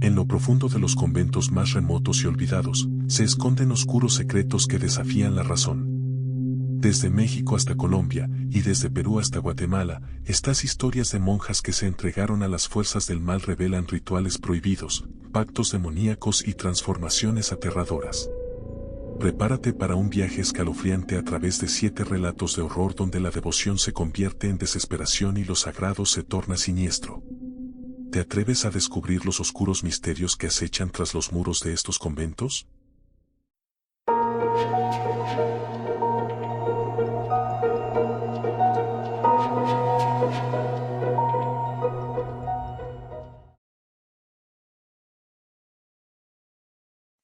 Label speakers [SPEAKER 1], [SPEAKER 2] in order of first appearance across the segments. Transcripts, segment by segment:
[SPEAKER 1] En lo profundo de los conventos más remotos y olvidados, se esconden oscuros secretos que desafían la razón. Desde México hasta Colombia, y desde Perú hasta Guatemala, estas historias de monjas que se entregaron a las fuerzas del mal revelan rituales prohibidos, pactos demoníacos y transformaciones aterradoras. Prepárate para un viaje escalofriante a través de 7 relatos de horror donde la devoción se convierte en desesperación y lo sagrado se torna siniestro. ¿Te atreves a descubrir los oscuros misterios que acechan tras los muros de estos conventos?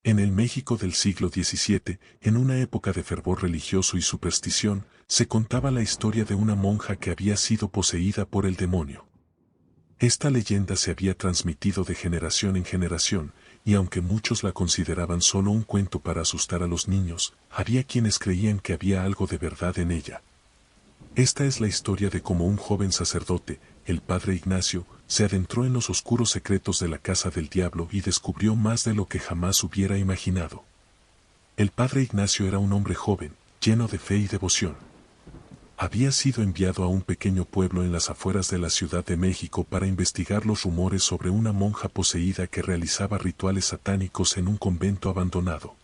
[SPEAKER 1] En el México del siglo XVII, en una época de fervor religioso y superstición, se contaba la historia de una monja que había sido poseída por el demonio. Esta leyenda se había transmitido de generación en generación, y aunque muchos la consideraban solo un cuento para asustar a los niños, había quienes creían que había algo de verdad en ella. Esta es la historia de cómo un joven sacerdote, el padre Ignacio, se adentró en los oscuros secretos de la casa del diablo y descubrió más de lo que jamás hubiera imaginado. El padre Ignacio era un hombre joven, lleno de fe y devoción. Había sido enviado a un pequeño pueblo en las afueras de la Ciudad de México para investigar los rumores sobre una monja poseída que realizaba rituales satánicos en un convento abandonado.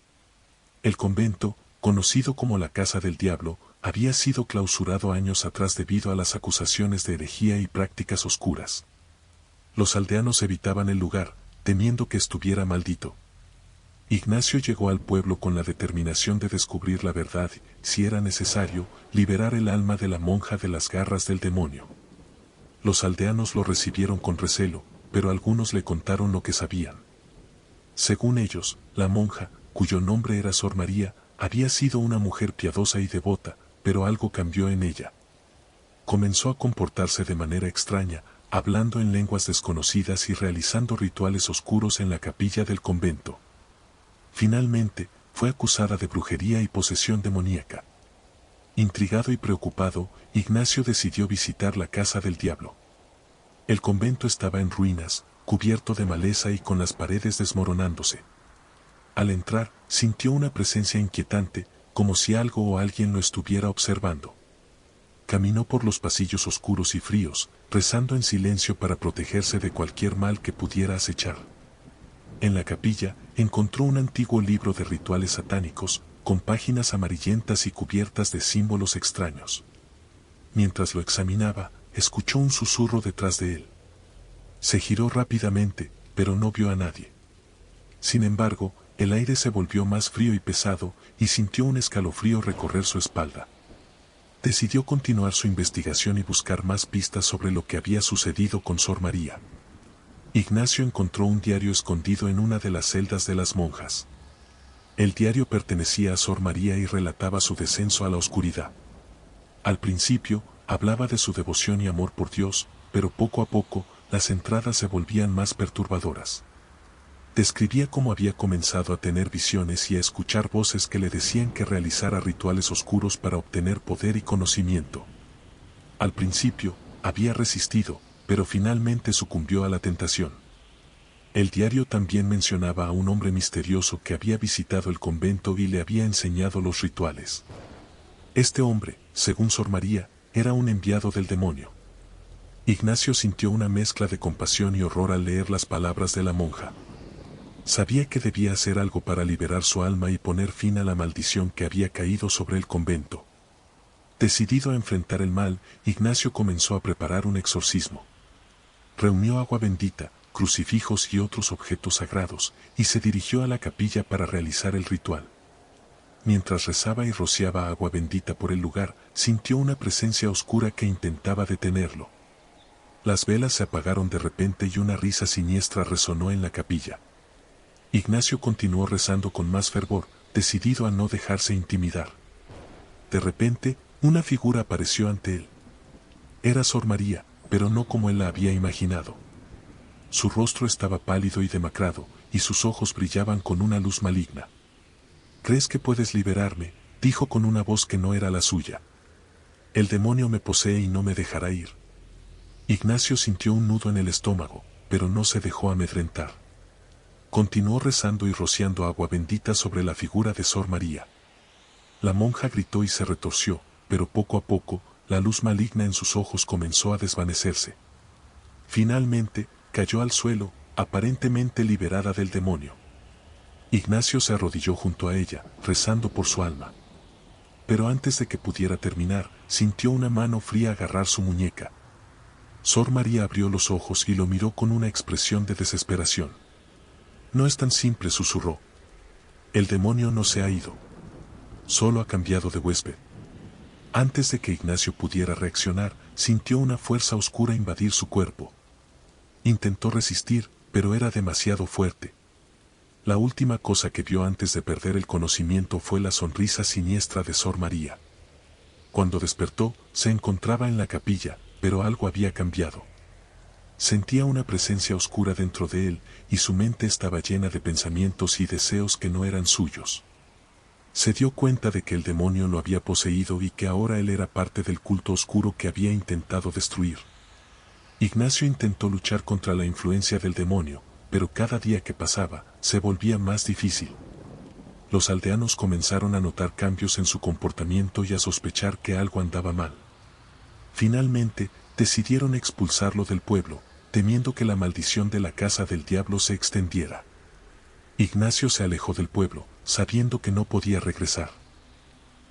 [SPEAKER 1] El convento, conocido como la Casa del Diablo, había sido clausurado años atrás debido a las acusaciones de herejía y prácticas oscuras. Los aldeanos evitaban el lugar, temiendo que estuviera maldito. Ignacio llegó al pueblo con la determinación de descubrir la verdad, si era necesario, liberar el alma de la monja de las garras del demonio. Los aldeanos lo recibieron con recelo, pero algunos le contaron lo que sabían. Según ellos, la monja, cuyo nombre era Sor María, había sido una mujer piadosa y devota, pero algo cambió en ella. Comenzó a comportarse de manera extraña, hablando en lenguas desconocidas y realizando rituales oscuros en la capilla del convento. Finalmente, fue acusada de brujería y posesión demoníaca. Intrigado y preocupado, Ignacio decidió visitar la casa del diablo. El convento estaba en ruinas, cubierto de maleza y con las paredes desmoronándose. Al entrar, sintió una presencia inquietante, como si algo o alguien lo estuviera observando. Caminó por los pasillos oscuros y fríos, rezando en silencio para protegerse de cualquier mal que pudiera acechar. En la capilla, encontró un antiguo libro de rituales satánicos, con páginas amarillentas y cubiertas de símbolos extraños. Mientras lo examinaba, escuchó un susurro detrás de él. Se giró rápidamente, pero no vio a nadie. Sin embargo, el aire se volvió más frío y pesado, y sintió un escalofrío recorrer su espalda. Decidió continuar su investigación y buscar más pistas sobre lo que había sucedido con Sor María. Ignacio encontró un diario escondido en una de las celdas de las monjas. El diario pertenecía a Sor María y relataba su descenso a la oscuridad. Al principio, hablaba de su devoción y amor por Dios, pero poco a poco, las entradas se volvían más perturbadoras. Describía cómo había comenzado a tener visiones y a escuchar voces que le decían que realizara rituales oscuros para obtener poder y conocimiento. Al principio, había resistido, pero finalmente sucumbió a la tentación. El diario también mencionaba a un hombre misterioso que había visitado el convento y le había enseñado los rituales. Este hombre, según Sor María, era un enviado del demonio. Ignacio sintió una mezcla de compasión y horror al leer las palabras de la monja. Sabía que debía hacer algo para liberar su alma y poner fin a la maldición que había caído sobre el convento. Decidido a enfrentar el mal, Ignacio comenzó a preparar un exorcismo. Reunió agua bendita, crucifijos y otros objetos sagrados, y se dirigió a la capilla para realizar el ritual. Mientras rezaba y rociaba agua bendita por el lugar, sintió una presencia oscura que intentaba detenerlo. Las velas se apagaron de repente y una risa siniestra resonó en la capilla. Ignacio continuó rezando con más fervor, decidido a no dejarse intimidar. De repente, una figura apareció ante él. Era Sor María, pero no como él la había imaginado. Su rostro estaba pálido y demacrado, y sus ojos brillaban con una luz maligna. «¿Crees que puedes liberarme?», dijo con una voz que no era la suya. «El demonio me posee y no me dejará ir». Ignacio sintió un nudo en el estómago, pero no se dejó amedrentar. Continuó rezando y rociando agua bendita sobre la figura de Sor María. La monja gritó y se retorció, pero poco a poco, la luz maligna en sus ojos comenzó a desvanecerse. Finalmente, cayó al suelo, aparentemente liberada del demonio. Ignacio se arrodilló junto a ella, rezando por su alma. Pero antes de que pudiera terminar, sintió una mano fría agarrar su muñeca. Sor María abrió los ojos y lo miró con una expresión de desesperación. No es tan simple, susurró. El demonio no se ha ido. Solo ha cambiado de huésped. Antes de que Ignacio pudiera reaccionar, sintió una fuerza oscura invadir su cuerpo. Intentó resistir, pero era demasiado fuerte. La última cosa que vio antes de perder el conocimiento fue la sonrisa siniestra de Sor María. Cuando despertó, se encontraba en la capilla, pero algo había cambiado. Sentía una presencia oscura dentro de él, y su mente estaba llena de pensamientos y deseos que no eran suyos. Se dio cuenta de que el demonio lo había poseído y que ahora él era parte del culto oscuro que había intentado destruir. Ignacio intentó luchar contra la influencia del demonio, pero cada día que pasaba, se volvía más difícil. Los aldeanos comenzaron a notar cambios en su comportamiento y a sospechar que algo andaba mal. Finalmente, decidieron expulsarlo del pueblo, temiendo que la maldición de la casa del diablo se extendiera. Ignacio se alejó del pueblo, sabiendo que no podía regresar.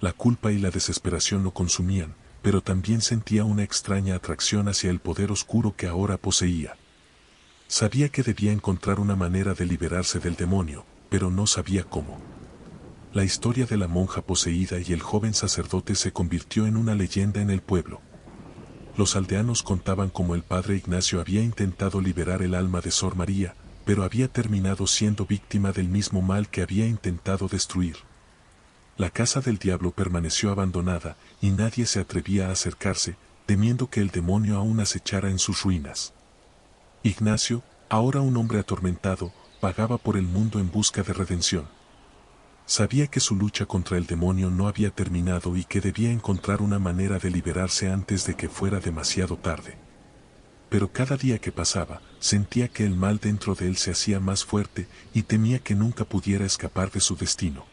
[SPEAKER 1] La culpa y la desesperación lo consumían, pero también sentía una extraña atracción hacia el poder oscuro que ahora poseía. Sabía que debía encontrar una manera de liberarse del demonio, pero no sabía cómo. La historia de la monja poseída y el joven sacerdote se convirtió en una leyenda en el pueblo. Los aldeanos contaban cómo el padre Ignacio había intentado liberar el alma de Sor María, pero había terminado siendo víctima del mismo mal que había intentado destruir. La casa del diablo permaneció abandonada, y nadie se atrevía a acercarse, temiendo que el demonio aún acechara en sus ruinas. Ignacio, ahora un hombre atormentado, vagaba por el mundo en busca de redención. Sabía que su lucha contra el demonio no había terminado y que debía encontrar una manera de liberarse antes de que fuera demasiado tarde. Pero cada día que pasaba, sentía que el mal dentro de él se hacía más fuerte y temía que nunca pudiera escapar de su destino.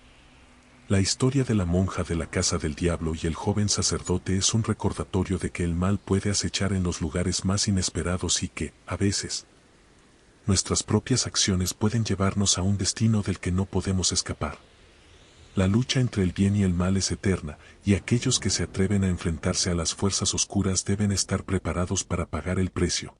[SPEAKER 1] La historia de la monja de la casa del diablo y el joven sacerdote es un recordatorio de que el mal puede acechar en los lugares más inesperados y que, a veces, nuestras propias acciones pueden llevarnos a un destino del que no podemos escapar. La lucha entre el bien y el mal es eterna, y aquellos que se atreven a enfrentarse a las fuerzas oscuras deben estar preparados para pagar el precio.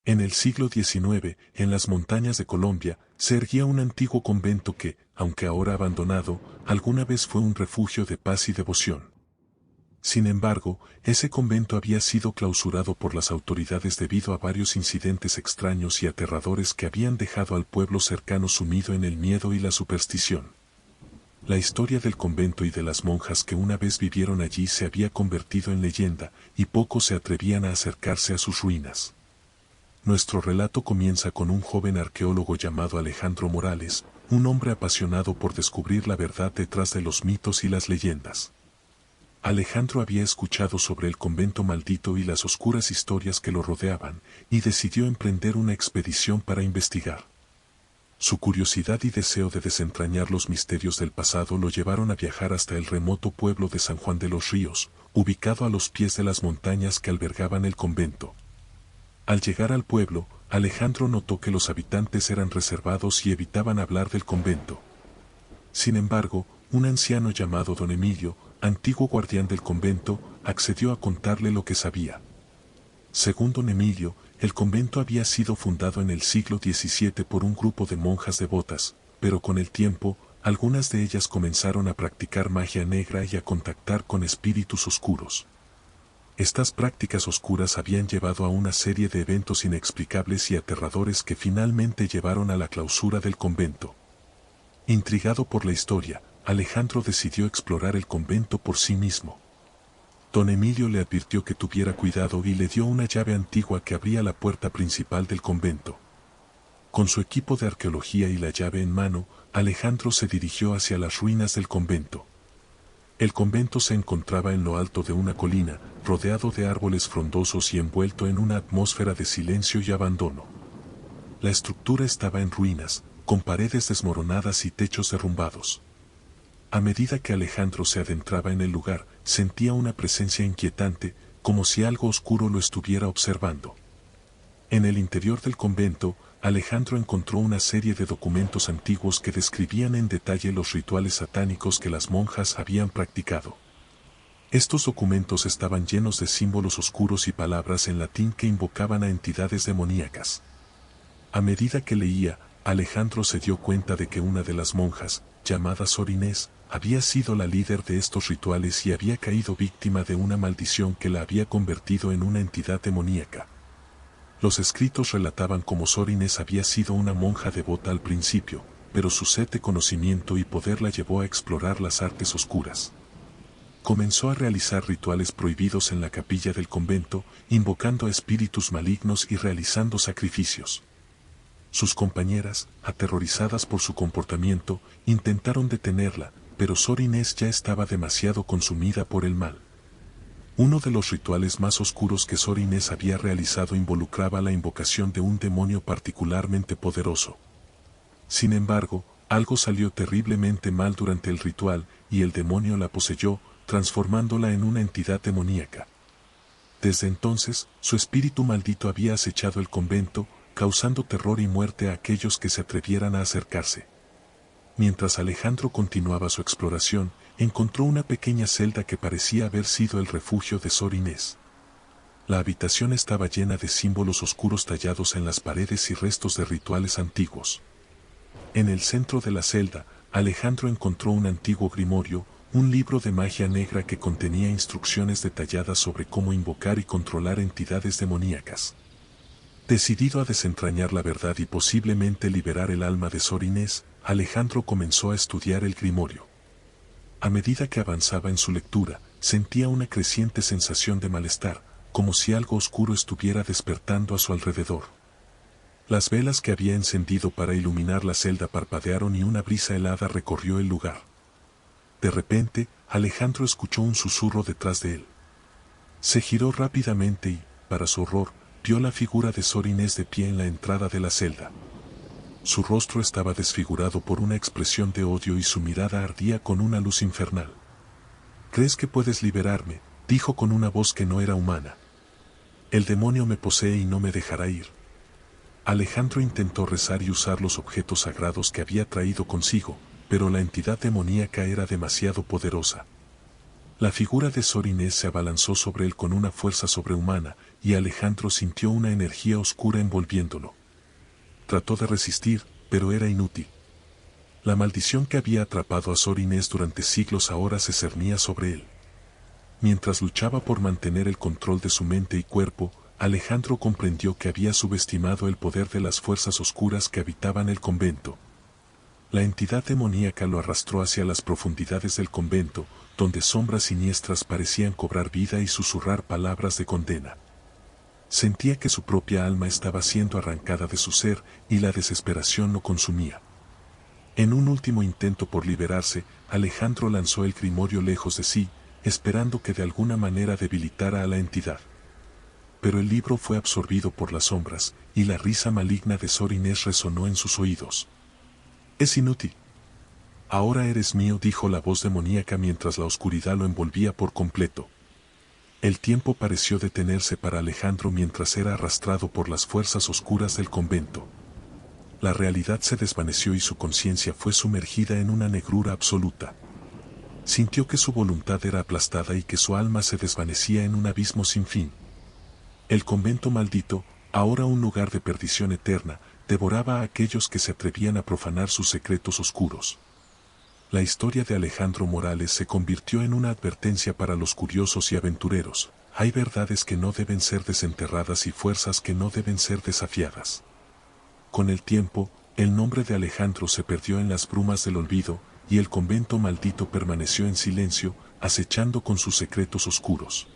[SPEAKER 1] En el siglo XIX, en las montañas de Colombia, se erguía un antiguo convento que, aunque ahora abandonado, alguna vez fue un refugio de paz y devoción. Sin embargo, ese convento había sido clausurado por las autoridades debido a varios incidentes extraños y aterradores que habían dejado al pueblo cercano sumido en el miedo y la superstición. La historia del convento y de las monjas que una vez vivieron allí se había convertido en leyenda, y pocos se atrevían a acercarse a sus ruinas. Nuestro relato comienza con un joven arqueólogo llamado Alejandro Morales, un hombre apasionado por descubrir la verdad detrás de los mitos y las leyendas. Alejandro había escuchado sobre el convento maldito y las oscuras historias que lo rodeaban, y decidió emprender una expedición para investigar. Su curiosidad y deseo de desentrañar los misterios del pasado lo llevaron a viajar hasta el remoto pueblo de San Juan de los Ríos, ubicado a los pies de las montañas que albergaban el convento. Al llegar al pueblo, Alejandro notó que los habitantes eran reservados y evitaban hablar del convento. Sin embargo, un anciano llamado Don Emilio, antiguo guardián del convento, accedió a contarle lo que sabía. Según Don Emilio, el convento había sido fundado en el siglo XVII por un grupo de monjas devotas, pero con el tiempo, algunas de ellas comenzaron a practicar magia negra y a contactar con espíritus oscuros. Estas prácticas oscuras habían llevado a una serie de eventos inexplicables y aterradores que finalmente llevaron a la clausura del convento. Intrigado por la historia, Alejandro decidió explorar el convento por sí mismo. Don Emilio le advirtió que tuviera cuidado y le dio una llave antigua que abría la puerta principal del convento. Con su equipo de arqueología y la llave en mano, Alejandro se dirigió hacia las ruinas del convento. El convento se encontraba en lo alto de una colina, rodeado de árboles frondosos y envuelto en una atmósfera de silencio y abandono. La estructura estaba en ruinas, con paredes desmoronadas y techos derrumbados. A medida que Alejandro se adentraba en el lugar, sentía una presencia inquietante, como si algo oscuro lo estuviera observando. En el interior del convento, Alejandro encontró una serie de documentos antiguos que describían en detalle los rituales satánicos que las monjas habían practicado. Estos documentos estaban llenos de símbolos oscuros y palabras en latín que invocaban a entidades demoníacas. A medida que leía, Alejandro se dio cuenta de que una de las monjas, llamada Sor Inés, había sido la líder de estos rituales y había caído víctima de una maldición que la había convertido en una entidad demoníaca. Los escritos relataban cómo Sor Inés había sido una monja devota al principio, pero su sed de conocimiento y poder la llevó a explorar las artes oscuras. Comenzó a realizar rituales prohibidos en la capilla del convento, invocando a espíritus malignos y realizando sacrificios. Sus compañeras, aterrorizadas por su comportamiento, intentaron detenerla, pero Sor Inés ya estaba demasiado consumida por el mal. Uno de los rituales más oscuros que Sor Inés había realizado involucraba la invocación de un demonio particularmente poderoso. Sin embargo, algo salió terriblemente mal durante el ritual, y el demonio la poseyó, transformándola en una entidad demoníaca. Desde entonces, su espíritu maldito había acechado el convento, causando terror y muerte a aquellos que se atrevieran a acercarse. Mientras Alejandro continuaba su exploración, encontró una pequeña celda que parecía haber sido el refugio de Sor Inés. La habitación estaba llena de símbolos oscuros tallados en las paredes y restos de rituales antiguos. En el centro de la celda, Alejandro encontró un antiguo grimorio, un libro de magia negra que contenía instrucciones detalladas sobre cómo invocar y controlar entidades demoníacas. Decidido a desentrañar la verdad y posiblemente liberar el alma de Sor Inés, Alejandro comenzó a estudiar el grimorio. A medida que avanzaba en su lectura, sentía una creciente sensación de malestar, como si algo oscuro estuviera despertando a su alrededor. Las velas que había encendido para iluminar la celda parpadearon y una brisa helada recorrió el lugar. De repente, Alejandro escuchó un susurro detrás de él. Se giró rápidamente y, para su horror, vio la figura de Sor Inés de pie en la entrada de la celda. Su rostro estaba desfigurado por una expresión de odio y su mirada ardía con una luz infernal. «¿Crees que puedes liberarme?», dijo con una voz que no era humana. «El demonio me posee y no me dejará ir». Alejandro intentó rezar y usar los objetos sagrados que había traído consigo, pero la entidad demoníaca era demasiado poderosa. La figura de Sor Inés se abalanzó sobre él con una fuerza sobrehumana, y Alejandro sintió una energía oscura envolviéndolo. Trató de resistir, pero era inútil. La maldición que había atrapado a Sor Inés durante siglos ahora se cernía sobre él. Mientras luchaba por mantener el control de su mente y cuerpo, Alejandro comprendió que había subestimado el poder de las fuerzas oscuras que habitaban el convento. La entidad demoníaca lo arrastró hacia las profundidades del convento, donde sombras siniestras parecían cobrar vida y susurrar palabras de condena. Sentía que su propia alma estaba siendo arrancada de su ser, y la desesperación lo consumía. En un último intento por liberarse, Alejandro lanzó el grimorio lejos de sí, esperando que de alguna manera debilitara a la entidad. Pero el libro fue absorbido por las sombras, y la risa maligna de Sor Inés resonó en sus oídos. «Es inútil. Ahora eres mío», dijo la voz demoníaca mientras la oscuridad lo envolvía por completo. El tiempo pareció detenerse para Alejandro mientras era arrastrado por las fuerzas oscuras del convento. La realidad se desvaneció y su conciencia fue sumergida en una negrura absoluta. Sintió que su voluntad era aplastada y que su alma se desvanecía en un abismo sin fin. El convento maldito, ahora un lugar de perdición eterna, devoraba a aquellos que se atrevían a profanar sus secretos oscuros. La historia de Alejandro Morales se convirtió en una advertencia para los curiosos y aventureros. Hay verdades que no deben ser desenterradas y fuerzas que no deben ser desafiadas. Con el tiempo, el nombre de Alejandro se perdió en las brumas del olvido, y el convento maldito permaneció en silencio, acechando con sus secretos oscuros.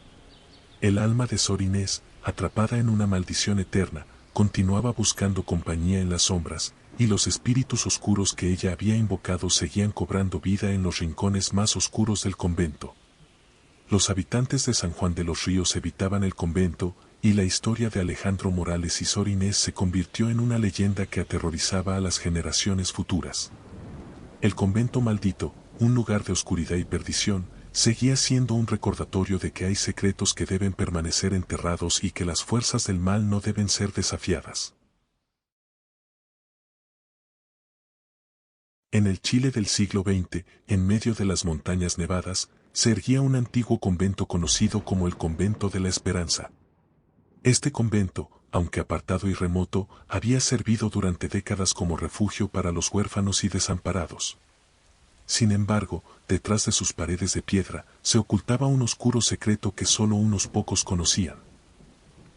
[SPEAKER 1] El alma de Sor Inés, atrapada en una maldición eterna, continuaba buscando compañía en las sombras, y los espíritus oscuros que ella había invocado seguían cobrando vida en los rincones más oscuros del convento. Los habitantes de San Juan de los Ríos evitaban el convento, y la historia de Alejandro Morales y Sor Inés se convirtió en una leyenda que aterrorizaba a las generaciones futuras. El convento maldito, un lugar de oscuridad y perdición, seguía siendo un recordatorio de que hay secretos que deben permanecer enterrados y que las fuerzas del mal no deben ser desafiadas. En el Chile del siglo XX, en medio de las montañas nevadas, se erguía un antiguo convento conocido como el Convento de la Esperanza. Este convento, aunque apartado y remoto, había servido durante décadas como refugio para los huérfanos y desamparados. Sin embargo, detrás de sus paredes de piedra, se ocultaba un oscuro secreto que solo unos pocos conocían.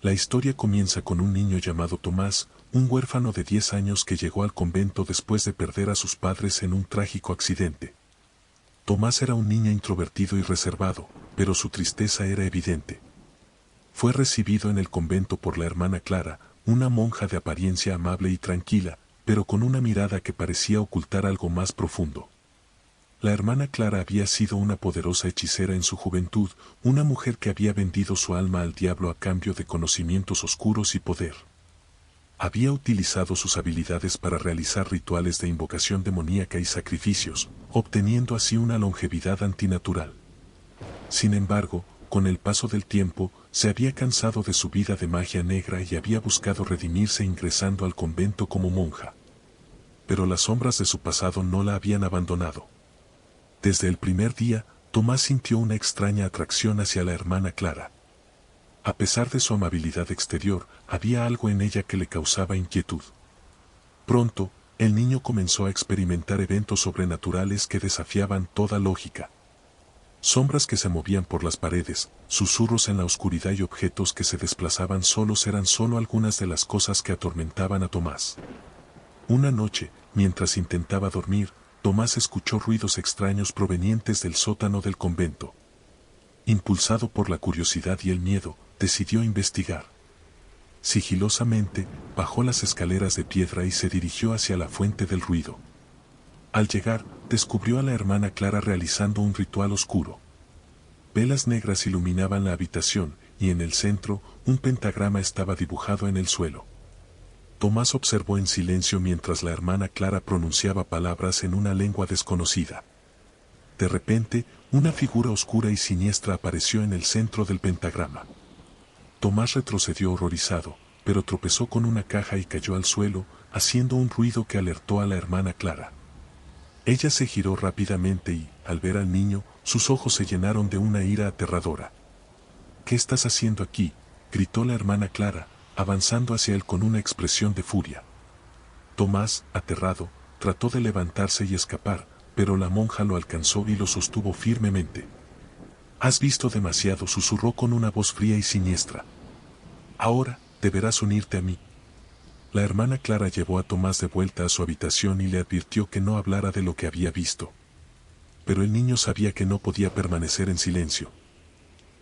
[SPEAKER 1] La historia comienza con un niño llamado Tomás, un huérfano de 10 años que llegó al convento después de perder a sus padres en un trágico accidente. Tomás era un niño introvertido y reservado, pero su tristeza era evidente. Fue recibido en el convento por la hermana Clara, una monja de apariencia amable y tranquila, pero con una mirada que parecía ocultar algo más profundo. La hermana Clara había sido una poderosa hechicera en su juventud, una mujer que había vendido su alma al diablo a cambio de conocimientos oscuros y poder. Había utilizado sus habilidades para realizar rituales de invocación demoníaca y sacrificios, obteniendo así una longevidad antinatural. Sin embargo, con el paso del tiempo, se había cansado de su vida de magia negra y había buscado redimirse ingresando al convento como monja. Pero las sombras de su pasado no la habían abandonado. Desde el primer día, Tomás sintió una extraña atracción hacia la hermana Clara. A pesar de su amabilidad exterior, había algo en ella que le causaba inquietud. Pronto, el niño comenzó a experimentar eventos sobrenaturales que desafiaban toda lógica. Sombras que se movían por las paredes, susurros en la oscuridad y objetos que se desplazaban solos eran solo algunas de las cosas que atormentaban a Tomás. Una noche, mientras intentaba dormir, Tomás escuchó ruidos extraños provenientes del sótano del convento. Impulsado por la curiosidad y el miedo, decidió investigar. Sigilosamente, bajó las escaleras de piedra y se dirigió hacia la fuente del ruido. Al llegar, descubrió a la hermana Clara realizando un ritual oscuro. Velas negras iluminaban la habitación, y en el centro, un pentagrama estaba dibujado en el suelo. Tomás observó en silencio mientras la hermana Clara pronunciaba palabras en una lengua desconocida. De repente, una figura oscura y siniestra apareció en el centro del pentagrama. Tomás retrocedió horrorizado, pero tropezó con una caja y cayó al suelo, haciendo un ruido que alertó a la hermana Clara. Ella se giró rápidamente y, al ver al niño, sus ojos se llenaron de una ira aterradora. «¿Qué estás haciendo aquí?», gritó la hermana Clara, avanzando hacia él con una expresión de furia. Tomás, aterrado, trató de levantarse y escapar, pero la monja lo alcanzó y lo sostuvo firmemente. «Has visto demasiado», susurró con una voz fría y siniestra. «Ahora, deberás unirte a mí». La hermana Clara llevó a Tomás de vuelta a su habitación y le advirtió que no hablara de lo que había visto. Pero el niño sabía que no podía permanecer en silencio.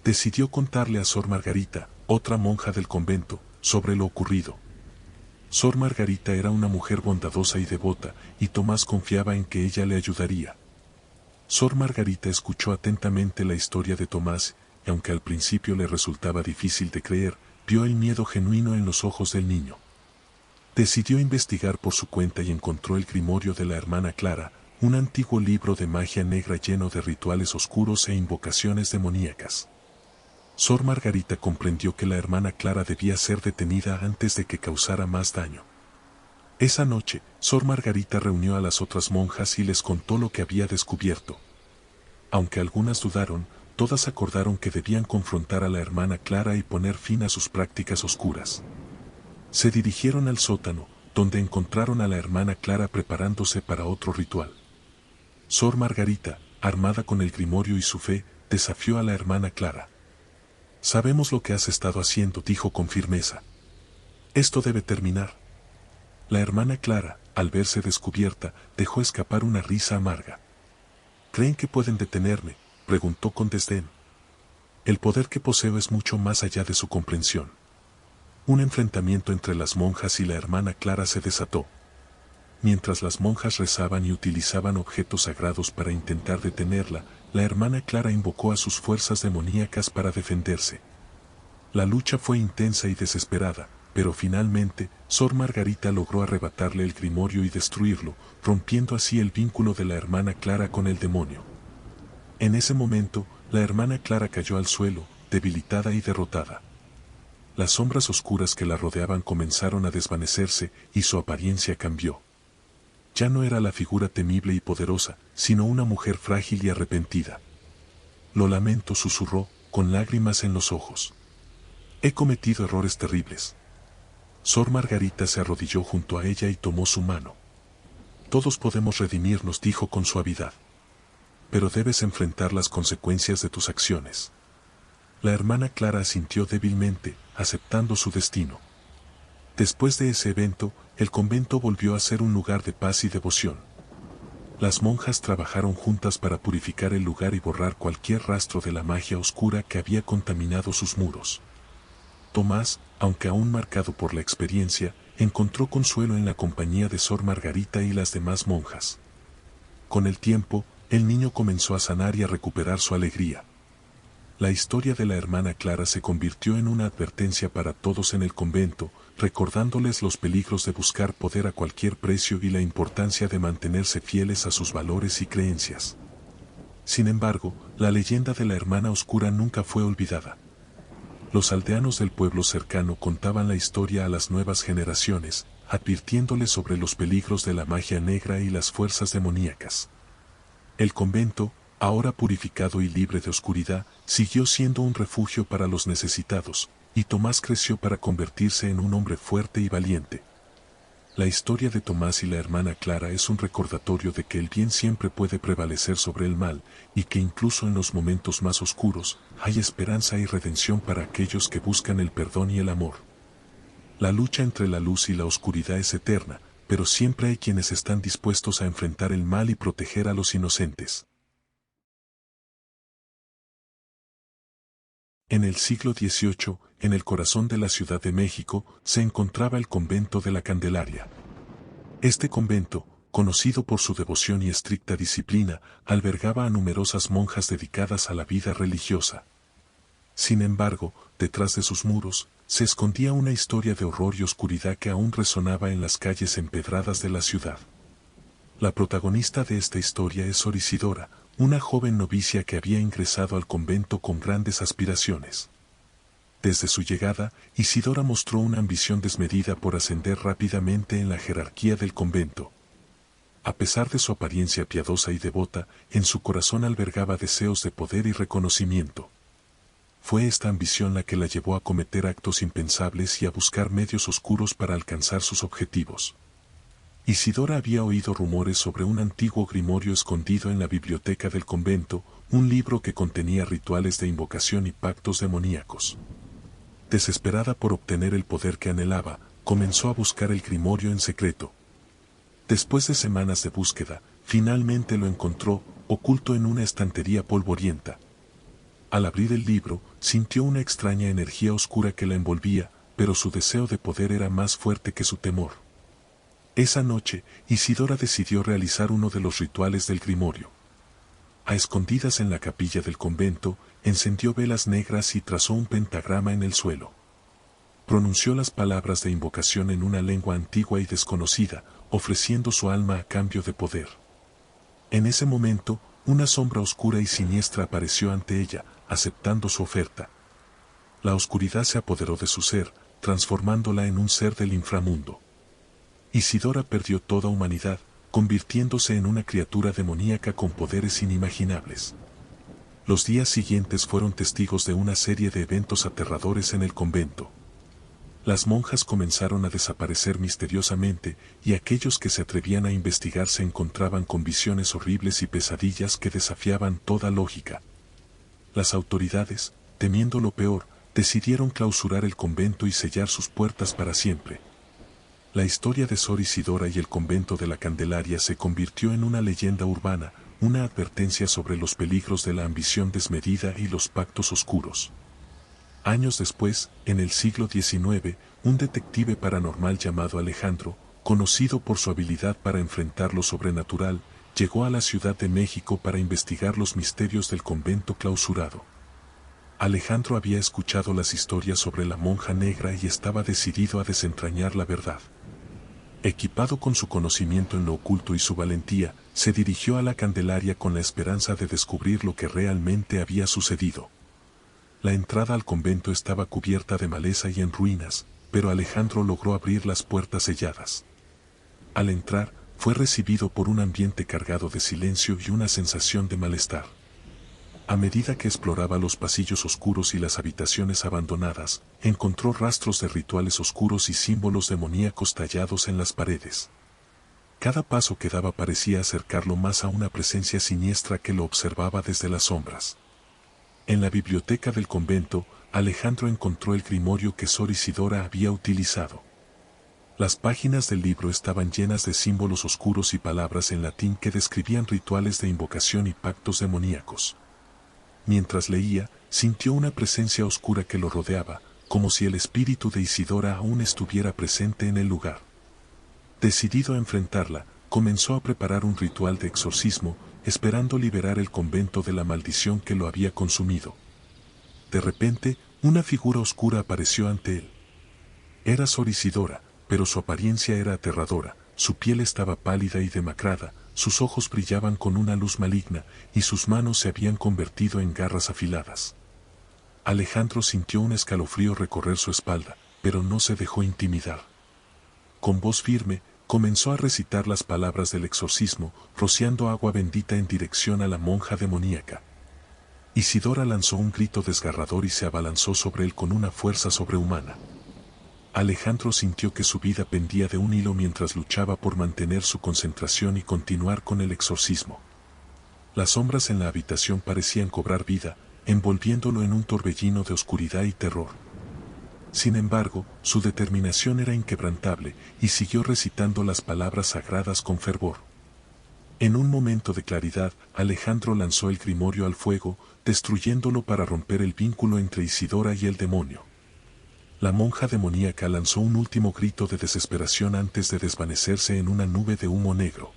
[SPEAKER 1] Decidió contarle a Sor Margarita, otra monja del convento, sobre lo ocurrido. Sor Margarita era una mujer bondadosa y devota, y Tomás confiaba en que ella le ayudaría. Sor Margarita escuchó atentamente la historia de Tomás, y aunque al principio le resultaba difícil de creer, vio el miedo genuino en los ojos del niño. Decidió investigar por su cuenta y encontró el grimorio de la hermana Clara, un antiguo libro de magia negra lleno de rituales oscuros e invocaciones demoníacas. Sor Margarita comprendió que la hermana Clara debía ser detenida antes de que causara más daño. Esa noche, Sor Margarita reunió a las otras monjas y les contó lo que había descubierto. Aunque algunas dudaron, todas acordaron que debían confrontar a la hermana Clara y poner fin a sus prácticas oscuras. Se dirigieron al sótano, donde encontraron a la hermana Clara preparándose para otro ritual. Sor Margarita, armada con el grimorio y su fe, desafió a la hermana Clara. «Sabemos lo que has estado haciendo», dijo con firmeza. «Esto debe terminar». La hermana Clara, al verse descubierta, dejó escapar una risa amarga. «¿Creen que pueden detenerme?», preguntó con desdén. «El poder que poseo es mucho más allá de su comprensión». Un enfrentamiento entre las monjas y la hermana Clara se desató. Mientras las monjas rezaban y utilizaban objetos sagrados para intentar detenerla, la hermana Clara invocó a sus fuerzas demoníacas para defenderse. La lucha fue intensa y desesperada, pero finalmente, Sor Margarita logró arrebatarle el grimorio y destruirlo, rompiendo así el vínculo de la hermana Clara con el demonio. En ese momento, la hermana Clara cayó al suelo, debilitada y derrotada. Las sombras oscuras que la rodeaban comenzaron a desvanecerse y su apariencia cambió. Ya no era la figura temible y poderosa, sino una mujer frágil y arrepentida. Lo lamento, susurró, con lágrimas en los ojos. He cometido errores terribles. Sor Margarita se arrodilló junto a ella y tomó su mano. Todos podemos redimirnos, dijo con suavidad. Pero debes enfrentar las consecuencias de tus acciones. La hermana Clara asintió débilmente, aceptando su destino. Después de ese evento, el convento volvió a ser un lugar de paz y devoción. Las monjas trabajaron juntas para purificar el lugar y borrar cualquier rastro de la magia oscura que había contaminado sus muros. Tomás, aunque aún marcado por la experiencia, encontró consuelo en la compañía de Sor Margarita y las demás monjas. Con el tiempo, el niño comenzó a sanar y a recuperar su alegría. La historia de la hermana Clara se convirtió en una advertencia para todos en el convento, recordándoles los peligros de buscar poder a cualquier precio y la importancia de mantenerse fieles a sus valores y creencias. Sin embargo, la leyenda de la hermana oscura nunca fue olvidada. Los aldeanos del pueblo cercano contaban la historia a las nuevas generaciones, advirtiéndoles sobre los peligros de la magia negra y las fuerzas demoníacas. El convento, ahora purificado y libre de oscuridad, siguió siendo un refugio para los necesitados, y Tomás creció para convertirse en un hombre fuerte y valiente. La historia de Tomás y la hermana Clara es un recordatorio de que el bien siempre puede prevalecer sobre el mal, y que incluso en los momentos más oscuros, hay esperanza y redención para aquellos que buscan el perdón y el amor. La lucha entre la luz y la oscuridad es eterna, pero siempre hay quienes están dispuestos a enfrentar el mal y proteger a los inocentes. En el siglo XVIII, en el corazón de la Ciudad de México, se encontraba el convento de la Candelaria. Este convento, conocido por su devoción y estricta disciplina, albergaba a numerosas monjas dedicadas a la vida religiosa. Sin embargo, detrás de sus muros, se escondía una historia de horror y oscuridad que aún resonaba en las calles empedradas de la ciudad. La protagonista de esta historia es Sor Isidora, una joven novicia que había ingresado al convento con grandes aspiraciones. Desde su llegada, Isidora mostró una ambición desmedida por ascender rápidamente en la jerarquía del convento. A pesar de su apariencia piadosa y devota, en su corazón albergaba deseos de poder y reconocimiento. Fue esta ambición la que la llevó a cometer actos impensables y a buscar medios oscuros para alcanzar sus objetivos. Isidora había oído rumores sobre un antiguo grimorio escondido en la biblioteca del convento, un libro que contenía rituales de invocación y pactos demoníacos. Desesperada por obtener el poder que anhelaba, comenzó a buscar el grimorio en secreto. Después de semanas de búsqueda, finalmente lo encontró, oculto en una estantería polvorienta. Al abrir el libro, sintió una extraña energía oscura que la envolvía, pero su deseo de poder era más fuerte que su temor. Esa noche, Isidora decidió realizar uno de los rituales del grimorio. A escondidas en la capilla del convento, encendió velas negras y trazó un pentagrama en el suelo. Pronunció las palabras de invocación en una lengua antigua y desconocida, ofreciendo su alma a cambio de poder. En ese momento, una sombra oscura y siniestra apareció ante ella, aceptando su oferta. La oscuridad se apoderó de su ser, transformándola en un ser del inframundo. Isidora perdió toda humanidad, convirtiéndose en una criatura demoníaca con poderes inimaginables. Los días siguientes fueron testigos de una serie de eventos aterradores en el convento. Las monjas comenzaron a desaparecer misteriosamente, y aquellos que se atrevían a investigar se encontraban con visiones horribles y pesadillas que desafiaban toda lógica. Las autoridades, temiendo lo peor, decidieron clausurar el convento y sellar sus puertas para siempre. La historia de Sor Isidora y el convento de la Candelaria se convirtió en una leyenda urbana, una advertencia sobre los peligros de la ambición desmedida y los pactos oscuros. Años después, en el siglo XIX, un detective paranormal llamado Alejandro conocido por su habilidad para enfrentar lo sobrenatural, llegó a la Ciudad de México para investigar los misterios del convento clausurado. Alejandro había escuchado las historias sobre la monja negra y estaba decidido a desentrañar la verdad. Equipado con su conocimiento en lo oculto y su valentía, se dirigió a la Candelaria con la esperanza de descubrir lo que realmente había sucedido. La entrada al convento estaba cubierta de maleza y en ruinas, pero Alejandro logró abrir las puertas selladas. Al entrar, fue recibido por un ambiente cargado de silencio y una sensación de malestar. A medida que exploraba los pasillos oscuros y las habitaciones abandonadas, encontró rastros de rituales oscuros y símbolos demoníacos tallados en las paredes. Cada paso que daba parecía acercarlo más a una presencia siniestra que lo observaba desde las sombras. En la biblioteca del convento, Alejandro encontró el grimorio que Sor Isidora había utilizado. Las páginas del libro estaban llenas de símbolos oscuros y palabras en latín que describían rituales de invocación y pactos demoníacos. Mientras leía, sintió una presencia oscura que lo rodeaba, como si el espíritu de Isidora aún estuviera presente en el lugar. Decidido a enfrentarla, comenzó a preparar un ritual de exorcismo, esperando liberar el convento de la maldición que lo había consumido. De repente, una figura oscura apareció ante él. Era Sor Isidora, pero su apariencia era aterradora, su piel estaba pálida y demacrada, sus ojos brillaban con una luz maligna, y sus manos se habían convertido en garras afiladas. Alejandro sintió un escalofrío recorrer su espalda, pero no se dejó intimidar. Con voz firme, comenzó a recitar las palabras del exorcismo, rociando agua bendita en dirección a la monja demoníaca. Isidora lanzó un grito desgarrador y se abalanzó sobre él con una fuerza sobrehumana. Alejandro sintió que su vida pendía de un hilo mientras luchaba por mantener su concentración y continuar con el exorcismo. Las sombras en la habitación parecían cobrar vida, envolviéndolo en un torbellino de oscuridad y terror. Sin embargo, su determinación era inquebrantable y siguió recitando las palabras sagradas con fervor. En un momento de claridad, Alejandro lanzó el grimorio al fuego, destruyéndolo para romper el vínculo entre Isidora y el demonio. La monja demoníaca lanzó un último grito de desesperación antes de desvanecerse en una nube de humo negro.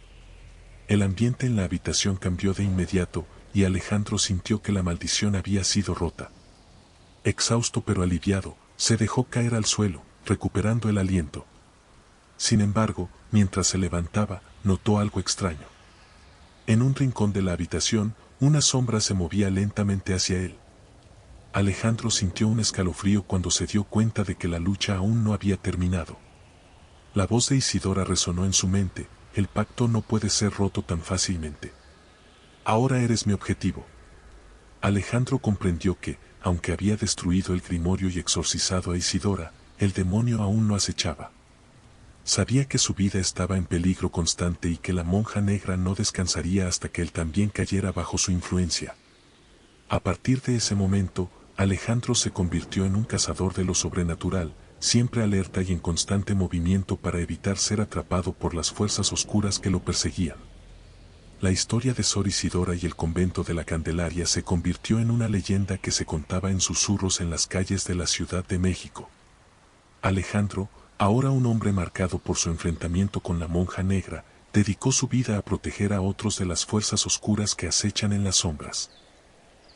[SPEAKER 1] El ambiente en la habitación cambió de inmediato, y Alejandro sintió que la maldición había sido rota. Exhausto pero aliviado, se dejó caer al suelo, recuperando el aliento. Sin embargo, mientras se levantaba, notó algo extraño. En un rincón de la habitación, una sombra se movía lentamente hacia él. Alejandro sintió un escalofrío cuando se dio cuenta de que la lucha aún no había terminado. La voz de Isidora resonó en su mente: el pacto no puede ser roto tan fácilmente. Ahora eres mi objetivo. Alejandro comprendió que, aunque había destruido el grimorio y exorcizado a Isidora, el demonio aún lo acechaba. Sabía que su vida estaba en peligro constante y que la monja negra no descansaría hasta que él también cayera bajo su influencia. A partir de ese momento, Alejandro se convirtió en un cazador de lo sobrenatural, siempre alerta y en constante movimiento para evitar ser atrapado por las fuerzas oscuras que lo perseguían. La historia de Sor Isidora y el convento de la Candelaria se convirtió en una leyenda que se contaba en susurros en las calles de la Ciudad de México. Alejandro, ahora un hombre marcado por su enfrentamiento con la monja negra, dedicó su vida a proteger a otros de las fuerzas oscuras que acechan en las sombras.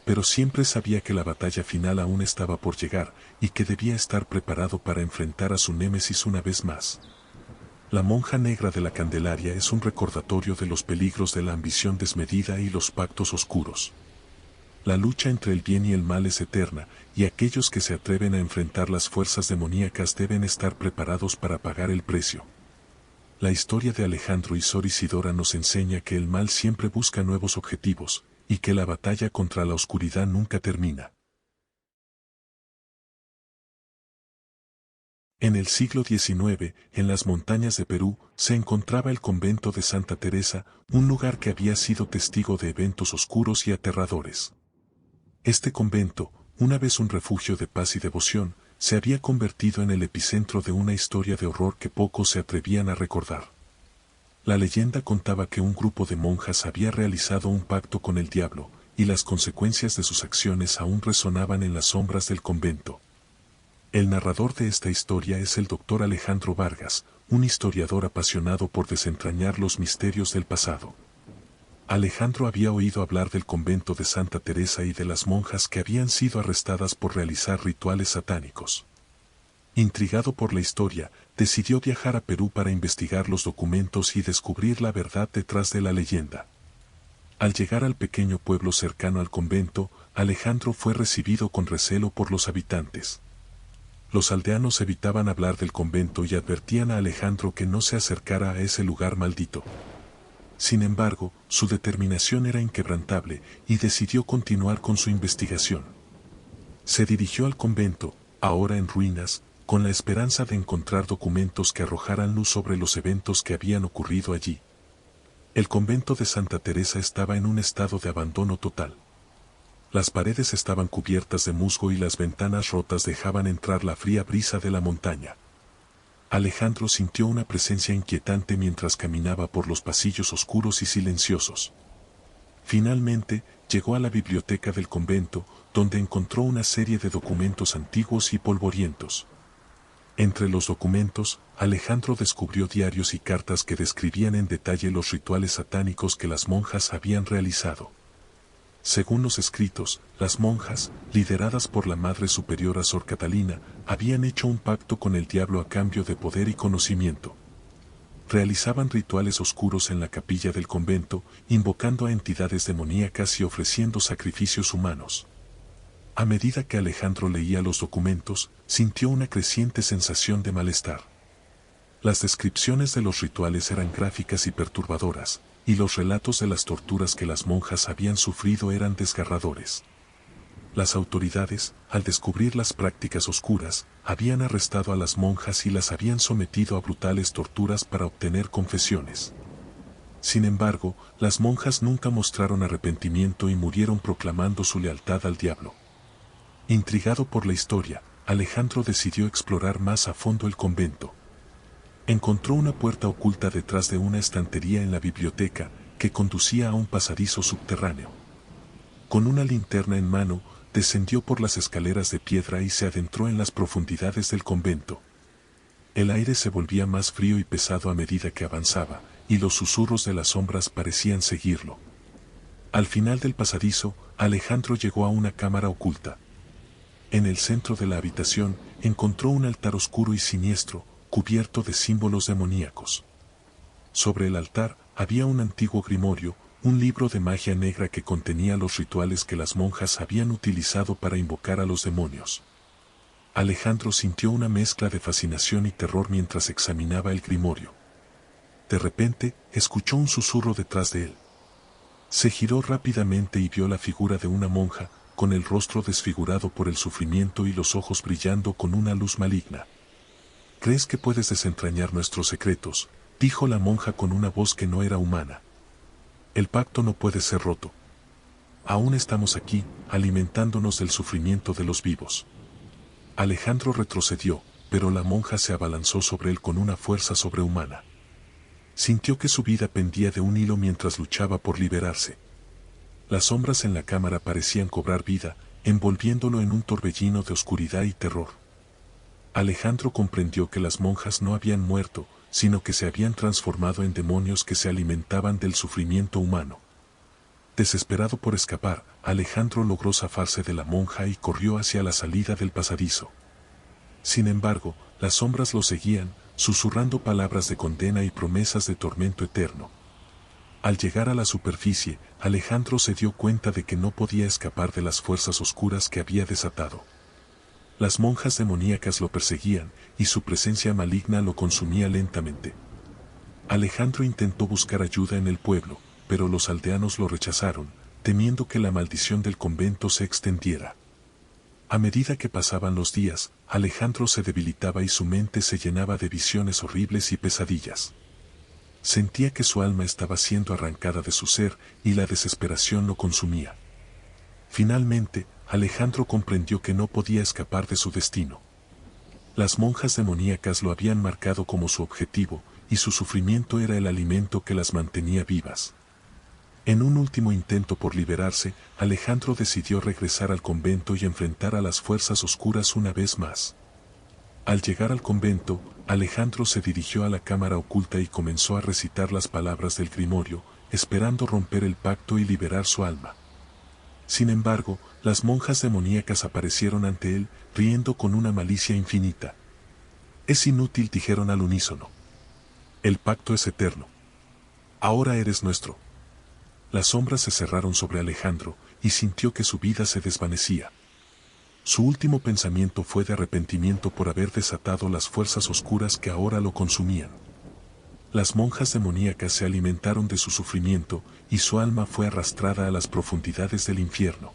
[SPEAKER 1] Pero siempre sabía que la batalla final aún estaba por llegar y que debía estar preparado para enfrentar a su némesis una vez más. La monja negra de la Candelaria es un recordatorio de los peligros de la ambición desmedida y los pactos oscuros. La lucha entre el bien y el mal es eterna, y aquellos que se atreven a enfrentar las fuerzas demoníacas deben estar preparados para pagar el precio. La historia de Alejandro y Sor Isidora nos enseña que el mal siempre busca nuevos objetivos, y que la batalla contra la oscuridad nunca termina. En el siglo XIX, en las montañas de Perú, se encontraba el convento de Santa Teresa, un lugar que había sido testigo de eventos oscuros y aterradores. Este convento, una vez un refugio de paz y devoción, se había convertido en el epicentro de una historia de horror que pocos se atrevían a recordar. La leyenda contaba que un grupo de monjas había realizado un pacto con el diablo, y las consecuencias de sus acciones aún resonaban en las sombras del convento. El narrador de esta historia es el doctor Alejandro Vargas, un historiador apasionado por desentrañar los misterios del pasado. Alejandro había oído hablar del convento de Santa Teresa y de las monjas que habían sido arrestadas por realizar rituales satánicos. Intrigado por la historia, decidió viajar a Perú para investigar los documentos y descubrir la verdad detrás de la leyenda. Al llegar al pequeño pueblo cercano al convento, Alejandro fue recibido con recelo por los habitantes. Los aldeanos evitaban hablar del convento y advertían a Alejandro que no se acercara a ese lugar maldito. Sin embargo, su determinación era inquebrantable y decidió continuar con su investigación. Se dirigió al convento, ahora en ruinas, con la esperanza de encontrar documentos que arrojaran luz sobre los eventos que habían ocurrido allí. El convento de Santa Teresa estaba en un estado de abandono total. Las paredes estaban cubiertas de musgo y las ventanas rotas dejaban entrar la fría brisa de la montaña. Alejandro sintió una presencia inquietante mientras caminaba por los pasillos oscuros y silenciosos. Finalmente, llegó a la biblioteca del convento, donde encontró una serie de documentos antiguos y polvorientos. Entre los documentos, Alejandro descubrió diarios y cartas que describían en detalle los rituales satánicos que las monjas habían realizado. Según los escritos, las monjas, lideradas por la Madre Superiora Sor Catalina, habían hecho un pacto con el diablo a cambio de poder y conocimiento. Realizaban rituales oscuros en la capilla del convento, invocando a entidades demoníacas y ofreciendo sacrificios humanos. A medida que Alejandro leía los documentos, sintió una creciente sensación de malestar. Las descripciones de los rituales eran gráficas y perturbadoras, y los relatos de las torturas que las monjas habían sufrido eran desgarradores. Las autoridades, al descubrir las prácticas oscuras, habían arrestado a las monjas y las habían sometido a brutales torturas para obtener confesiones. Sin embargo, las monjas nunca mostraron arrepentimiento y murieron proclamando su lealtad al diablo. Intrigado por la historia, Alejandro decidió explorar más a fondo el convento. Encontró una puerta oculta detrás de una estantería en la biblioteca, que conducía a un pasadizo subterráneo. Con una linterna en mano, descendió por las escaleras de piedra y se adentró en las profundidades del convento. El aire se volvía más frío y pesado a medida que avanzaba, y los susurros de las sombras parecían seguirlo. Al final del pasadizo, Alejandro llegó a una cámara oculta. En el centro de la habitación, encontró un altar oscuro y siniestro, cubierto de símbolos demoníacos. Sobre el altar, había un antiguo grimorio, un libro de magia negra que contenía los rituales que las monjas habían utilizado para invocar a los demonios. Alejandro sintió una mezcla de fascinación y terror mientras examinaba el grimorio. De repente, escuchó un susurro detrás de él. Se giró rápidamente y vio la figura de una monja, con el rostro desfigurado por el sufrimiento y los ojos brillando con una luz maligna. «¿Crees que puedes desentrañar nuestros secretos?», dijo la monja con una voz que no era humana. «El pacto no puede ser roto. Aún estamos aquí, alimentándonos del sufrimiento de los vivos». Alejandro retrocedió, pero la monja se abalanzó sobre él con una fuerza sobrehumana. Sintió que su vida pendía de un hilo mientras luchaba por liberarse. Las sombras en la cámara parecían cobrar vida, envolviéndolo en un torbellino de oscuridad y terror. Alejandro comprendió que las monjas no habían muerto, sino que se habían transformado en demonios que se alimentaban del sufrimiento humano. Desesperado por escapar, Alejandro logró zafarse de la monja y corrió hacia la salida del pasadizo. Sin embargo, las sombras lo seguían, susurrando palabras de condena y promesas de tormento eterno. Al llegar a la superficie, Alejandro se dio cuenta de que no podía escapar de las fuerzas oscuras que había desatado. Las monjas demoníacas lo perseguían, y su presencia maligna lo consumía lentamente. Alejandro intentó buscar ayuda en el pueblo, pero los aldeanos lo rechazaron, temiendo que la maldición del convento se extendiera. A medida que pasaban los días, Alejandro se debilitaba y su mente se llenaba de visiones horribles y pesadillas. Sentía que su alma estaba siendo arrancada de su ser y la desesperación lo consumía. Finalmente, Alejandro comprendió que no podía escapar de su destino. Las monjas demoníacas lo habían marcado como su objetivo, y su sufrimiento era el alimento que las mantenía vivas. En un último intento por liberarse, Alejandro decidió regresar al convento y enfrentar a las fuerzas oscuras una vez más. Al llegar al convento, Alejandro se dirigió a la cámara oculta y comenzó a recitar las palabras del grimorio, esperando romper el pacto y liberar su alma. Sin embargo, las monjas demoníacas aparecieron ante él, riendo con una malicia infinita. Es inútil, dijeron al unísono. El pacto es eterno. Ahora eres nuestro. Las sombras se cerraron sobre Alejandro, y sintió que su vida se desvanecía. Su último pensamiento fue de arrepentimiento por haber desatado las fuerzas oscuras que ahora lo consumían. Las monjas demoníacas se alimentaron de su sufrimiento, y su alma fue arrastrada a las profundidades del infierno.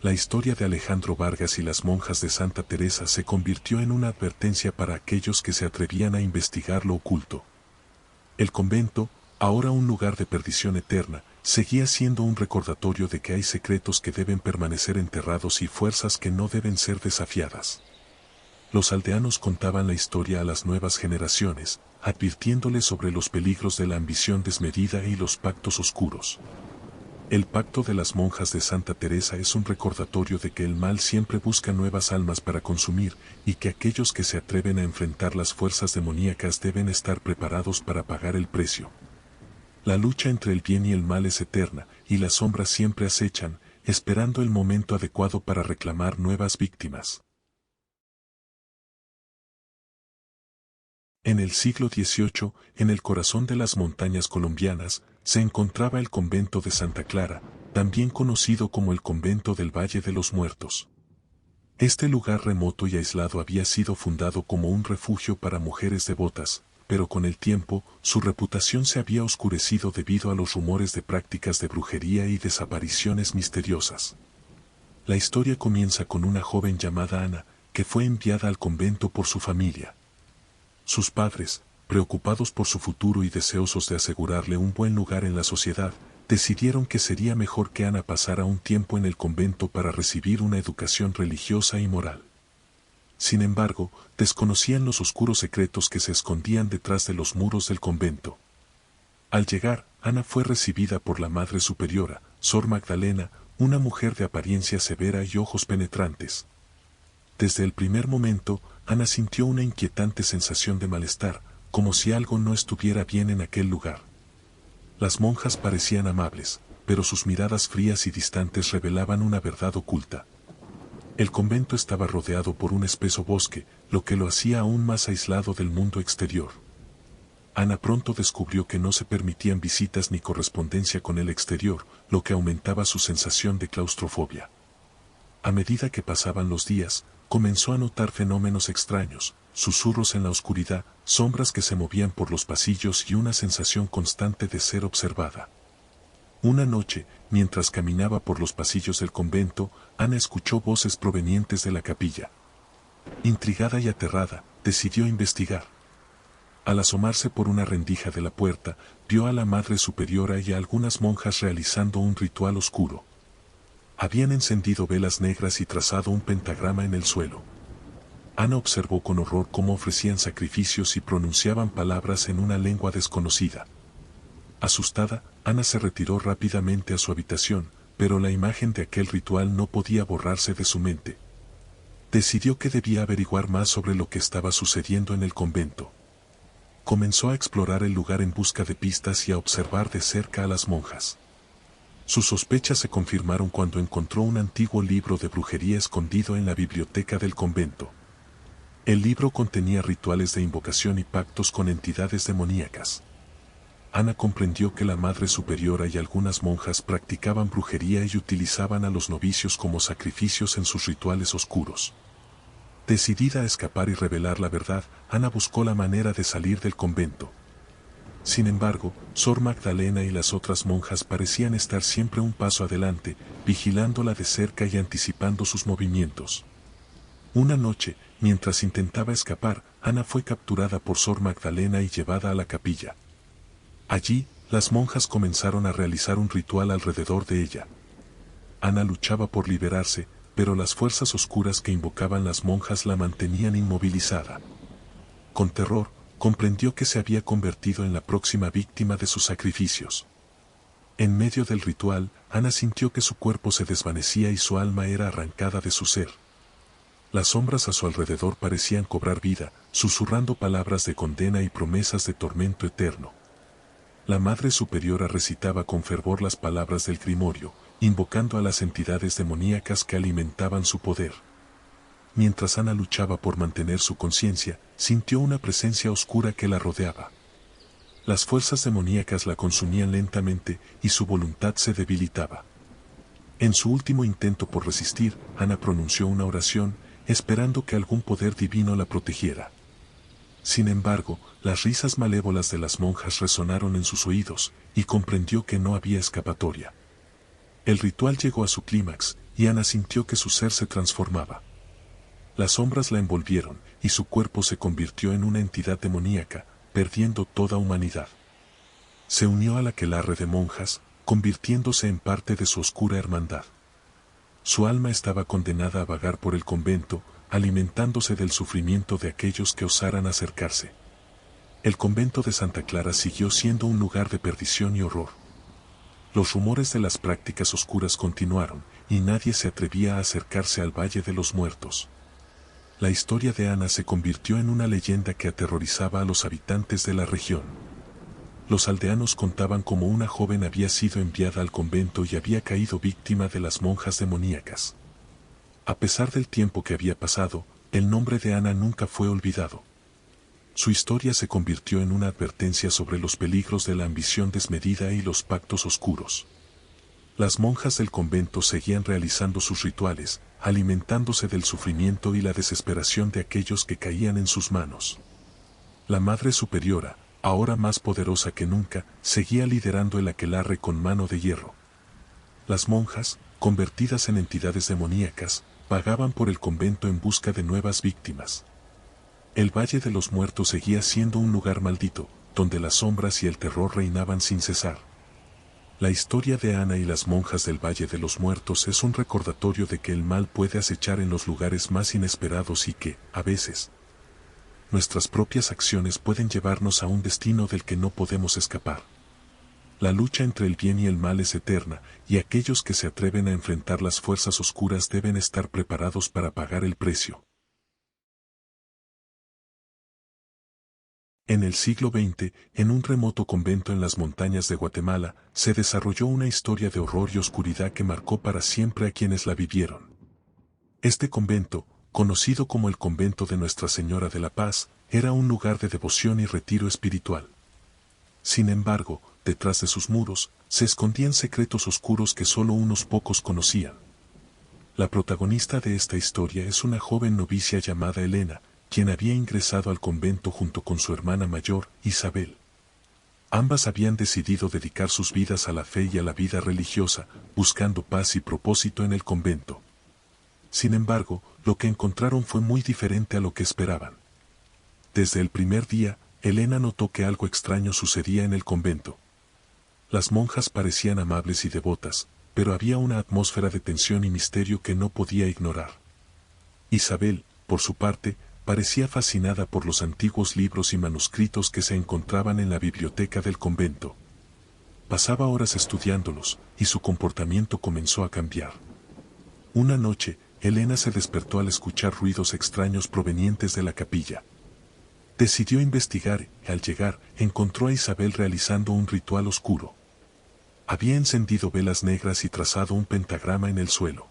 [SPEAKER 1] La historia de Alejandro Vargas y las monjas de Santa Teresa se convirtió en una advertencia para aquellos que se atrevían a investigar lo oculto. El convento, ahora un lugar de perdición eterna, seguía siendo un recordatorio de que hay secretos que deben permanecer enterrados y fuerzas que no deben ser desafiadas. Los aldeanos contaban la historia a las nuevas generaciones, advirtiéndoles sobre los peligros de la ambición desmedida y los pactos oscuros. El pacto de las monjas de Santa Teresa es un recordatorio de que el mal siempre busca nuevas almas para consumir, y que aquellos que se atreven a enfrentar las fuerzas demoníacas deben estar preparados para pagar el precio. La lucha entre el bien y el mal es eterna, y las sombras siempre acechan, esperando el momento adecuado para reclamar nuevas víctimas. En el siglo XVIII, en el corazón de las montañas colombianas, se encontraba el convento de Santa Clara, también conocido como el convento del Valle de los Muertos. Este lugar remoto y aislado había sido fundado como un refugio para mujeres devotas, pero con el tiempo, su reputación se había oscurecido debido a los rumores de prácticas de brujería y desapariciones misteriosas. La historia comienza con una joven llamada Ana, que fue enviada al convento por su familia. Sus padres, preocupados por su futuro y deseosos de asegurarle un buen lugar en la sociedad, decidieron que sería mejor que Ana pasara un tiempo en el convento para recibir una educación religiosa y moral. Sin embargo, desconocían los oscuros secretos que se escondían detrás de los muros del convento. Al llegar, Ana fue recibida por la Madre Superiora, Sor Magdalena, una mujer de apariencia severa y ojos penetrantes. Desde el primer momento, Ana sintió una inquietante sensación de malestar, como si algo no estuviera bien en aquel lugar. Las monjas parecían amables, pero sus miradas frías y distantes revelaban una verdad oculta. El convento estaba rodeado por un espeso bosque, lo que lo hacía aún más aislado del mundo exterior. Ana pronto descubrió que no se permitían visitas ni correspondencia con el exterior, lo que aumentaba su sensación de claustrofobia. A medida que pasaban los días, comenzó a notar fenómenos extraños, susurros en la oscuridad, sombras que se movían por los pasillos y una sensación constante de ser observada. Una noche, mientras caminaba por los pasillos del convento, Ana escuchó voces provenientes de la capilla. Intrigada y aterrada, decidió investigar. Al asomarse por una rendija de la puerta, vio a la Madre Superiora y a algunas monjas realizando un ritual oscuro. Habían encendido velas negras y trazado un pentagrama en el suelo. Ana observó con horror cómo ofrecían sacrificios y pronunciaban palabras en una lengua desconocida. Asustada, Ana se retiró rápidamente a su habitación, pero la imagen de aquel ritual no podía borrarse de su mente. Decidió que debía averiguar más sobre lo que estaba sucediendo en el convento. Comenzó a explorar el lugar en busca de pistas y a observar de cerca a las monjas. Sus sospechas se confirmaron cuando encontró un antiguo libro de brujería escondido en la biblioteca del convento. El libro contenía rituales de invocación y pactos con entidades demoníacas. Ana comprendió que la Madre Superiora y algunas monjas practicaban brujería y utilizaban a los novicios como sacrificios en sus rituales oscuros. Decidida a escapar y revelar la verdad, Ana buscó la manera de salir del convento. Sin embargo, Sor Magdalena y las otras monjas parecían estar siempre un paso adelante, vigilándola de cerca y anticipando sus movimientos. Una noche, mientras intentaba escapar, Ana fue capturada por Sor Magdalena y llevada a la capilla. Allí, las monjas comenzaron a realizar un ritual alrededor de ella. Ana luchaba por liberarse, pero las fuerzas oscuras que invocaban las monjas la mantenían inmovilizada. Con terror, comprendió que se había convertido en la próxima víctima de sus sacrificios. En medio del ritual, Ana sintió que su cuerpo se desvanecía y su alma era arrancada de su ser. Las sombras a su alrededor parecían cobrar vida, susurrando palabras de condena y promesas de tormento eterno. La Madre Superiora recitaba con fervor las palabras del grimorio, invocando a las entidades demoníacas que alimentaban su poder. Mientras Ana luchaba por mantener su conciencia, sintió una presencia oscura que la rodeaba. Las fuerzas demoníacas la consumían lentamente y su voluntad se debilitaba. En su último intento por resistir, Ana pronunció una oración, esperando que algún poder divino la protegiera. Sin embargo, las risas malévolas de las monjas resonaron en sus oídos, y comprendió que no había escapatoria. El ritual llegó a su clímax, y Ana sintió que su ser se transformaba. Las sombras la envolvieron, y su cuerpo se convirtió en una entidad demoníaca, perdiendo toda humanidad. Se unió al aquelarre de monjas, convirtiéndose en parte de su oscura hermandad. Su alma estaba condenada a vagar por el convento, alimentándose del sufrimiento de aquellos que osaran acercarse. El convento de Santa Clara siguió siendo un lugar de perdición y horror. Los rumores de las prácticas oscuras continuaron, y nadie se atrevía a acercarse al Valle de los Muertos. La historia de Ana se convirtió en una leyenda que aterrorizaba a los habitantes de la región. Los aldeanos contaban cómo una joven había sido enviada al convento y había caído víctima de las monjas demoníacas. A pesar del tiempo que había pasado, el nombre de Ana nunca fue olvidado. Su historia se convirtió en una advertencia sobre los peligros de la ambición desmedida y los pactos oscuros. Las monjas del convento seguían realizando sus rituales, alimentándose del sufrimiento y la desesperación de aquellos que caían en sus manos. La Madre Superiora, ahora más poderosa que nunca, seguía liderando el aquelarre con mano de hierro. Las monjas, convertidas en entidades demoníacas, vagaban por el convento en busca de nuevas víctimas. El Valle de los Muertos seguía siendo un lugar maldito, donde las sombras y el terror reinaban sin cesar. La historia de Ana y las monjas del Valle de los Muertos es un recordatorio de que el mal puede acechar en los lugares más inesperados y que, a veces, nuestras propias acciones pueden llevarnos a un destino del que no podemos escapar. La lucha entre el bien y el mal es eterna, y aquellos que se atreven a enfrentar las fuerzas oscuras deben estar preparados para pagar el precio. En el siglo XX, en un remoto convento en las montañas de Guatemala, se desarrolló una historia de horror y oscuridad que marcó para siempre a quienes la vivieron. Este convento, conocido como el convento de Nuestra Señora de la Paz, era un lugar de devoción y retiro espiritual. Sin embargo, detrás de sus muros, se escondían secretos oscuros que solo unos pocos conocían. La protagonista de esta historia es una joven novicia llamada Elena, quien había ingresado al convento junto con su hermana mayor, Isabel. Ambas habían decidido dedicar sus vidas a la fe y a la vida religiosa, buscando paz y propósito en el convento. Sin embargo, lo que encontraron fue muy diferente a lo que esperaban. Desde el primer día, Elena notó que algo extraño sucedía en el convento. Las monjas parecían amables y devotas, pero había una atmósfera de tensión y misterio que no podía ignorar. Isabel, por su parte, parecía fascinada por los antiguos libros y manuscritos que se encontraban en la biblioteca del convento. Pasaba horas estudiándolos, y su comportamiento comenzó a cambiar. Una noche, Elena se despertó al escuchar ruidos extraños provenientes de la capilla. Decidió investigar y, al llegar, encontró a Isabel realizando un ritual oscuro. Había encendido velas negras y trazado un pentagrama en el suelo.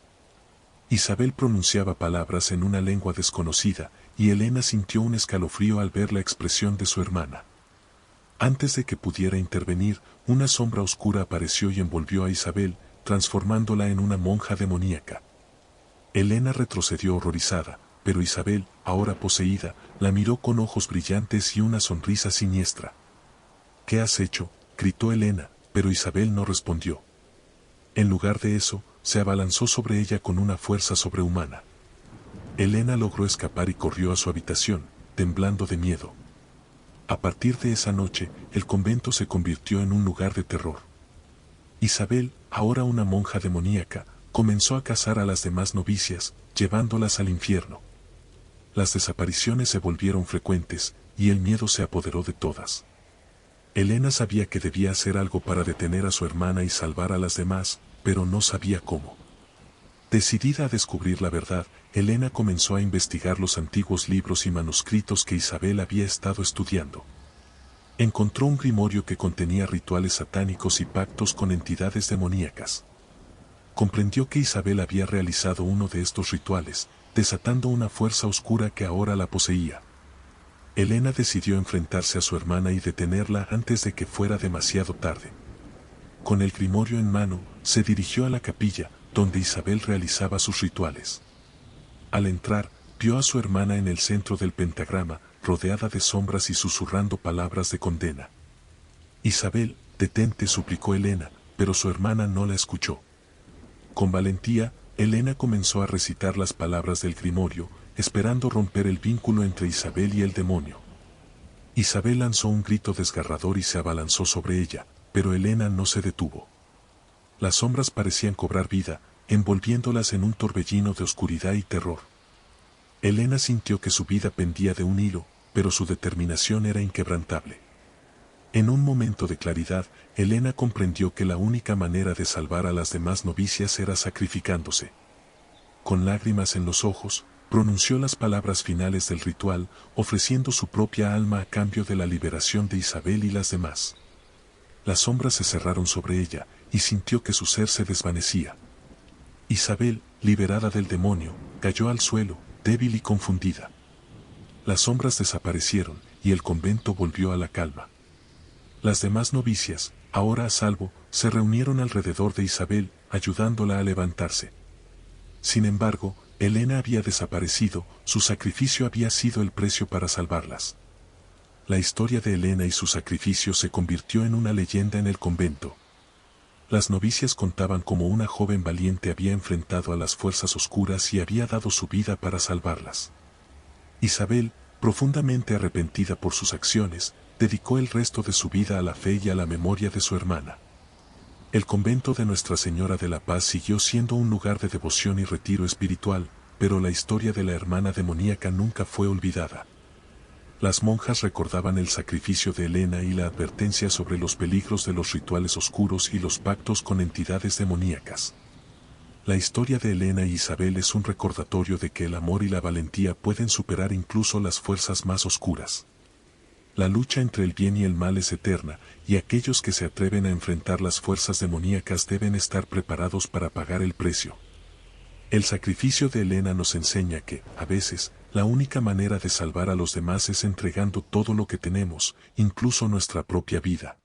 [SPEAKER 1] Isabel pronunciaba palabras en una lengua desconocida, y Elena sintió un escalofrío al ver la expresión de su hermana. Antes de que pudiera intervenir, una sombra oscura apareció y envolvió a Isabel, transformándola en una monja demoníaca. Elena retrocedió horrorizada, pero Isabel, ahora poseída, la miró con ojos brillantes y una sonrisa siniestra. «¿Qué has hecho?», gritó Elena, pero Isabel no respondió. En lugar de eso, se abalanzó sobre ella con una fuerza sobrehumana. Elena logró escapar y corrió a su habitación, temblando de miedo. A partir de esa noche, el convento se convirtió en un lugar de terror. Isabel, ahora una monja demoníaca, comenzó a cazar a las demás novicias, llevándolas al infierno. Las desapariciones se volvieron frecuentes, y el miedo se apoderó de todas. Elena sabía que debía hacer algo para detener a su hermana y salvar a las demás, pero no sabía cómo. Decidida a descubrir la verdad, Elena comenzó a investigar los antiguos libros y manuscritos que Isabel había estado estudiando. Encontró un grimorio que contenía rituales satánicos y pactos con entidades demoníacas. Comprendió que Isabel había realizado uno de estos rituales, desatando una fuerza oscura que ahora la poseía. Elena decidió enfrentarse a su hermana y detenerla antes de que fuera demasiado tarde. Con el grimorio en mano, se dirigió a la capilla, donde Isabel realizaba sus rituales. Al entrar, vio a su hermana en el centro del pentagrama, rodeada de sombras y susurrando palabras de condena. Isabel, detente, suplicó Elena, pero su hermana no la escuchó. Con valentía, Elena comenzó a recitar las palabras del grimorio, esperando romper el vínculo entre Isabel y el demonio. Isabel lanzó un grito desgarrador y se abalanzó sobre ella, pero Elena no se detuvo. Las sombras parecían cobrar vida, envolviéndolas en un torbellino de oscuridad y terror. Elena sintió que su vida pendía de un hilo, pero su determinación era inquebrantable. En un momento de claridad, Elena comprendió que la única manera de salvar a las demás novicias era sacrificándose. Con lágrimas en los ojos, pronunció las palabras finales del ritual, ofreciendo su propia alma a cambio de la liberación de Isabel y las demás. Las sombras se cerraron sobre ella, y sintió que su ser se desvanecía. Isabel, liberada del demonio, cayó al suelo, débil y confundida. Las sombras desaparecieron, y el convento volvió a la calma. Las demás novicias, ahora a salvo, se reunieron alrededor de Isabel, ayudándola a levantarse. Sin embargo, Elena había desaparecido, su sacrificio había sido el precio para salvarlas. La historia de Elena y su sacrificio se convirtió en una leyenda en el convento. Las novicias contaban cómo una joven valiente había enfrentado a las fuerzas oscuras y había dado su vida para salvarlas. Isabel, profundamente arrepentida por sus acciones, dedicó el resto de su vida a la fe y a la memoria de su hermana. El convento de Nuestra Señora de la Paz siguió siendo un lugar de devoción y retiro espiritual, pero la historia de la hermana demoníaca nunca fue olvidada. Las monjas recordaban el sacrificio de Elena y la advertencia sobre los peligros de los rituales oscuros y los pactos con entidades demoníacas. La historia de Elena y Isabel es un recordatorio de que el amor y la valentía pueden superar incluso las fuerzas más oscuras. La lucha entre el bien y el mal es eterna, y aquellos que se atreven a enfrentar las fuerzas demoníacas deben estar preparados para pagar el precio. El sacrificio de Elena nos enseña que, a veces, la única manera de salvar a los demás es entregando todo lo que tenemos, incluso nuestra propia vida.